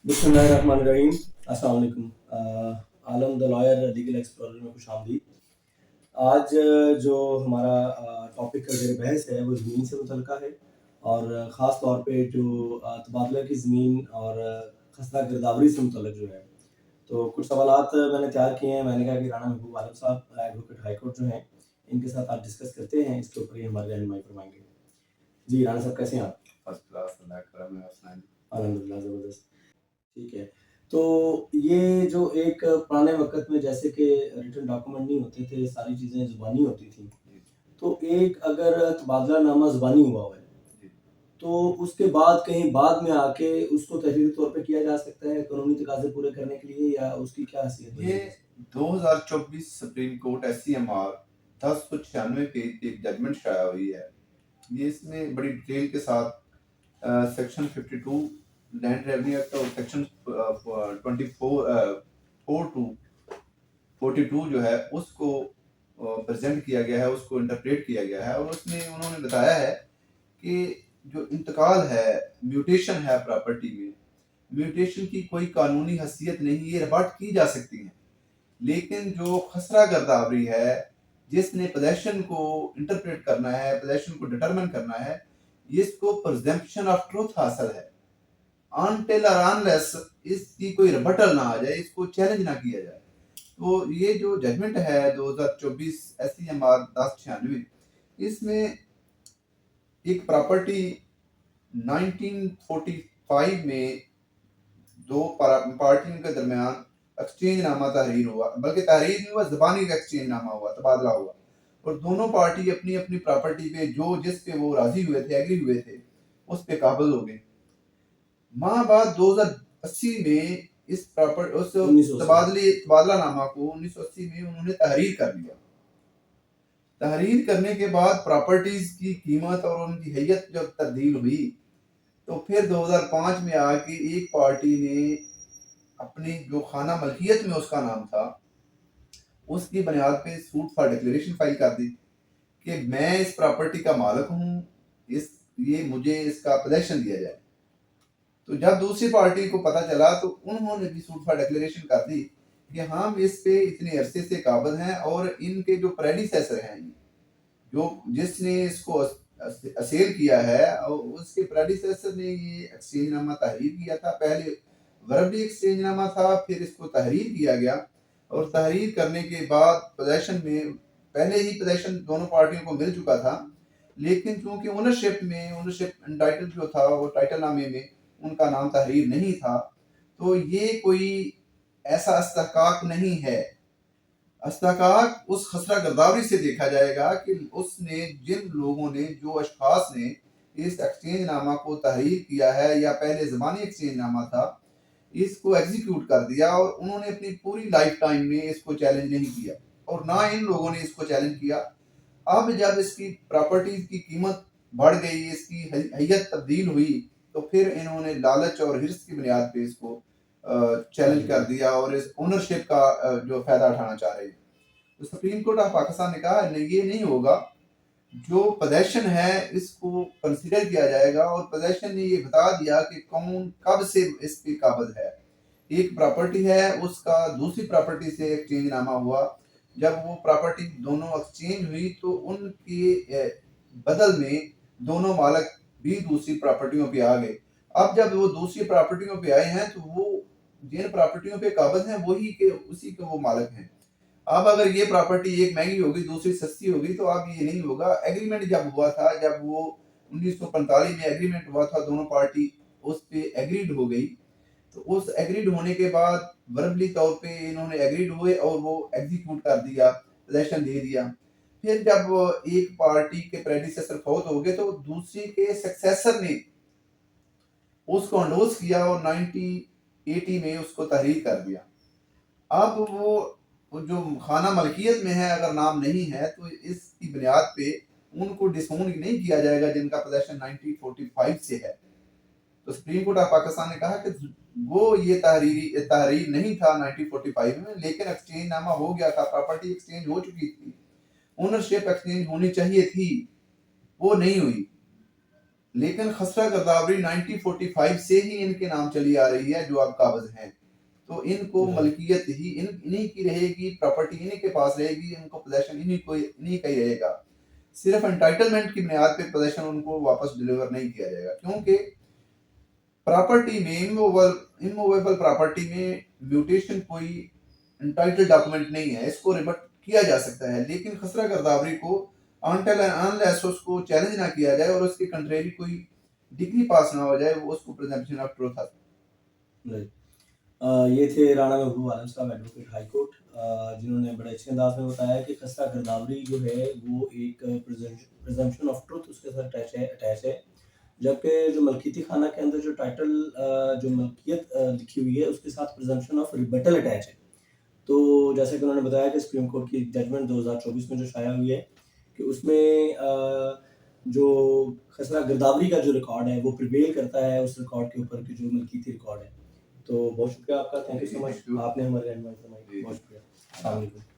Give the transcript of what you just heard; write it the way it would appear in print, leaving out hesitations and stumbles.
बिस्मिल्लाहिर्रहमानिर्रहीम। अस्सलाम वालेकुम। आलम द लॉयर लीगल एक्सप्लोरर में खुश आमदीद। आज जो हमारा टॉपिक का ज़ेर बहस है वो ज़मीन से मुतल्लिक़ा है और ख़ास तौर पे जो तबादला की ज़मीन और खसरा गिरदावरी से मुतल्लिक़ जो है, तो कुछ सवालात मैंने तैयार किए हैं। मैंने कहा कि राना महबूब आलम साहब एडवोकेट हाई कोर्ट जो हैं, इनके साथ आज डिस्कस करते हैं, इसके ऊपर ये हमारी रहनुमाई फरमाएंगे। जी राना साहब, कैसे हैं आप? फर्स्ट क्लास, अल्लाह का करम है, हसन। अल्हम्दुलिल्लाह, ज़बरदस्त। ठीक है। तो ये जो एक पुराने वक़्त में जैसे कि रिटन डॉक्यूमेंट नहीं होते थे, सारी चीज़ें ज़ुबानी होती थी। जी, तो एक अगर तबादलानामा ज़ुबानी हुआ है, जी। तो उसके बाद कहीं बाद में आके उसको तहरीरी तौर पे किया जा सकता है कानूनी तकाज़े पूरे करने के लिए, या उसकी क्या हैसियत ये बनेगी? 2024 सुप्रीम कोर्ट SCMR 1096 पे एक जजमेंट शाया हुई है। ये इसमें बड़ी डिटेल के साथ सेक्शन 52 लैंड रेवेन्यू एक्ट और सेक्शन 4 टू 42 जो है उसको प्रेजेंट किया गया है, उसको इंटरप्रेट किया गया है और उसमें उन्होंने बताया है कि जो इंतकाल है, म्यूटेशन है प्रॉपर्टी में, म्यूटेशन की कोई कानूनी हैसियत नहीं, ये रिबट की जा सकती है। लेकिन जो खसरा गर्दावरी है, जिसने पोजेशन को इंटरप्रेट करना है, पोजेशन को डिटरमिन करना है, इसको प्रिजम्पशन ऑफ ट्रूथ हासिल है। अनटिल और अनलेस इसकी कोई रिबटल ना आ जाए, इसको चैलेंज ना किया जाए। तो ये जो जजमेंट है 2024 SCMR 1096, इसमें एक प्रॉपर्टी 1945 में दो पार्टियों के दरमियान एक्सचेंज नामा तहरीर हुआ, बल्कि तहरीर नहीं हुआ, ज़बानी का एक्सचेंज नामा हुआ, तबादला हुआ और दोनों पार्टी अपनी अपनी प्रॉपर्टी पे जो जिस पे वो राजी हुए थे, एग्री हुए थे, उस पे काबिज हो गए। माह बाद 2080 में इस प्रॉपर्टी उस 1980 तबादला नामा को 1980 में उन्होंने तहरीर कर लिया। तहरीर करने के बाद प्रॉपर्टीज की कीमत और उनकी हैयत जब तब्दील हुई, तो फिर 2005 में आके एक पार्टी ने अपनी जो खाना मलकियत में उसका नाम था, उसकी बुनियाद पे सूट फॉर डिक्लेरेशन फाइल कर दी कि मैं इस प्रॉपर्टी का मालिक हूँ, इस ये मुझे इसका पोजेशन दिया जाए। तो जब दूसरी पार्टी को पता चला तो उन्होंने भी सूट फॉर डिक्लेरेशन कर दी कि हम इस पे इतने अरसे से काबिज हैं और इनके जो प्रेडिसेसर हैं, जो जिसने इसको असेल किया है और उसके प्रेडिसेसर ने ये एक्सचेंज नामा तहरीर किया था। पहले वर्बली एक्सचेंज नामा था, फिर इसको तहरीर किया गया और तहरीर करने के बाद पोजेशन में पहले ही पोजेशन दोनों पार्टियों को मिल चुका था, लेकिन चूंकि ओनरशिप टाइटल जो था वो टाइटल नामे में उनका नाम तहरीर नहीं था, तो ये कोई ऐसा इस्तेहकाक नहीं है। इस्तेहकाक उस खसरा गर्दावरी से देखा जाएगा कि उसने जिन लोगों ने, जो अशखास ने इस एक्सचेंज नामा को तहरीर किया है या पहले ज़बानी एक्सचेंज नामा था, इसको एग्जीक्यूट कर दिया और उन्होंने अपनी पूरी लाइफ टाइम में इसको चैलेंज नहीं किया और ना इन लोगों ने इसको चैलेंज किया। अब जब इसकी प्रॉपर्टीज की कीमत बढ़ गई, इसकी हैयत तब्दील हुई, तो फिर इन्होंने लालच और हिर्स की बुनियाद पे इसको चैलेंज कर दिया और इस ओनरशिप का जो फायदा उठाना चाह रहे हैं। तो सुप्रीम कोर्ट ऑफ पाकिस्तान ने कहा नहीं, ये नहीं होगा। जो पोजेशन है इसको कंसीडर किया जाएगा और पोजेशन ने ये बता दिया कि कौन कब से इस पे काबिज है। एक प्रॉपर्टी है, उसका दूसरी प्रॉपर्टी से एक्सचेंज नामा हुआ, जब वो प्रॉपर्टी दोनों एक्सचेंज हुई तो उनके बदल में दोनों मालिक भी दूसरी प्रॉपर्टियों पे आ गए। अब जब वो दूसरी प्रॉपर्टियों पे आए हैं तो वो जिन प्रॉपर्टियों पे काबिज हैं वही के उसी के वो मालिक हैं। अब अगर ये प्रॉपर्टी एक महंगी होगी, दूसरी सस्ती होगी, तो अब ये नहीं होगा। एग्रीमेंट जब हुआ था, जब वो 1945 में एग्रीमेंट हुआ था, दोनों पार्टी उस पे एग्रीड हो गई, तो उस एग्रीड होने के बाद वर्बली तौर पे इन्होंने एग्रीड हुए और वो एग्जीक्यूट कर दिया, पोजेशन दे दिया। फिर जब एक पार्टी के प्रेडिसेसर फौत हो गए तो दूसरी के सक्सेसर ने उसको अंडोज किया और 1980 में उसको तहरीर कर दिया। अब वो जो खाना मलकियत में है, अगर नाम नहीं है तो इसकी बुनियाद पे उनको डिसोन नहीं किया जाएगा जिनका पोजेशन 1945 से है। तो सुप्रीम कोर्ट ऑफ पाकिस्तान ने कहा कि वो ये तहरीर नहीं था 1945 में, लेकिन एक्सचेंज नामा हो गया था, प्रॉपर्टी एक्सचेंज हो चुकी थी, ओनरशिप एक्सचेंज होनी चाहिए थी, वो नहीं हुई। لیکن خسرہ گردابری 1945 سے ہی ان کے نام چلی آ رہی ہے جو اب قابض ہیں، تو ان کو ملکیت ہی انہی کی رہے گی، پراپرٹی انہی کے پاس رہے گی، ان کو پوزیشن انہی کا ہی رہے گا. صرف انٹائٹلمنٹ کی بنیاد پہ پوزیشن ان کو واپس ڈیلیور نہیں کیا جائے گا، کیونکہ پراپرٹی میں اموویبل پراپرٹی میں میوٹیشن کوئی انٹائٹل ڈاکومنٹ نہیں ہے، اس کو ریبٹ کیا جا سکتا ہے، لیکن خسرہ گردابری کو انٹل انلیس اس کو چیلنج نہ کیا جائے اور اس کے کنٹریری کوئی ڈگری پاس نہ ہو جائے، وہ اس کو پریزمپشن آف ٹروتھ ہے. یہ تھے رانا محبوب عالم صاحب ایڈوکیٹ ہائی کورٹ، جنہوں نے بڑے اچھے انداز میں بتایا کہ خسرہ گردابری جو ہے وہ ایک پریزمپشن آف ٹروتھ اس کے ساتھ اٹیچ ہے، جبکہ جو ملکیتی خانہ کے اندر جو ٹائٹل جو ملکیت لکھی ہوئی ہے اس کے ساتھ پریزمپشن آف ریبٹل اٹیچ ہے. تو جیسے کہ انہوں نے بتایا کہ سپریم کورٹ کی ججمنٹ 2024 میں جو شائع ہوئی ہے کہ اس میں جو خسرہ گردابری کا جو ریکارڈ ہے وہ پریویل کرتا ہے اس ریکارڈ کے اوپر کہ جو ملکیتی ریکارڈ ہے. تو بہت شکریہ آپ کا، تھینک یو سو مچ، آپ نے ہمارے رہنمائی فرمائی، بہت شکریہ، السلام علیکم.